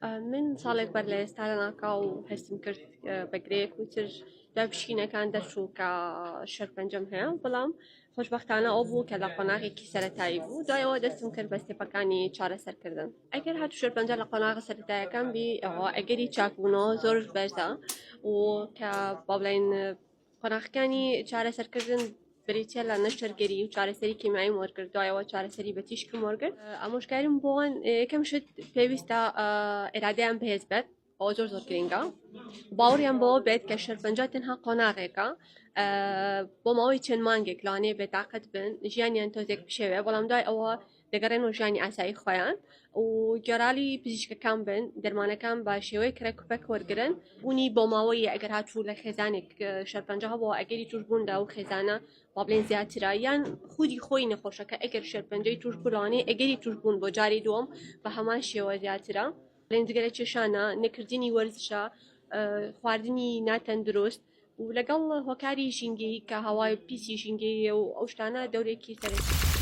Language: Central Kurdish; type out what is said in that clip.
من ساڵێک بەر لە ئێستا لە ناکاو هەستم کرد بەگرەیەک وتر دوای پشکینەکان دەرچوو کە شەرپەنجەم هەیە بەڵام خۆشبەختانە ئەو بوو کە لە قۆناغێکی سەرەتایی بوو دوایەوە دەستم کرد بە ستێپەکانی چارەسەرکردن ئەگەر هاتو شەرپەنجە لە قۆناغە سەرەتاییەکان بی ئەوە ئەگەری چاکبوونەوە زۆر بەرزە و کە با بڵێن قۆناغەکانی چارەسەرکردن بریتە لە نەشتەرگەری و چارەسەری کیمیایی وەرگرت دوایەوە چارەسەری بە تیشکم وەرگرت ئامۆژگاریم بۆن یەکەم شت پێویستە ئێرادەیان بەهێز بێت ئەوە زۆر زۆر گرنگە باوەڕیان بەوە بێت کە شەرپەنجە تەنها قۆناغێکە بۆ ماوەی چەند مانگێک لەوانەیە بێتاقەت بن ژیانیان تۆزێک بشێوێ بەڵام دوای ئەوە دەگەڕێنەوە ژیانی ئاسایی خۆیان و گۆرالی پزیشکەکان بن دەرمانەکان بە شێوەیە کرەکوپەک وەرگرن بوونی بۆ ماوەی ئەگەر هاتوو لە خێزانێک شەرپەنجە هەبەوە ئەگەری توش بووندا و خێزانە با بڵێن زیاترە یان خودی خۆی نەخۆشەکە ئەگەر شەرپەنجەی توش بووڵانێ ئەگەری توش بوون بۆ جاری دووەم بە هەمان شێوە زیاترە بڵێن جگەرە کێشانە نەکردنی وەرزشە خواردنی ناتەندروست و لەگەڵ هۆکاری ژینگەی کە هەوای پیسی ژینگەیە و ئەو شتانە دەورێکی سەرەکی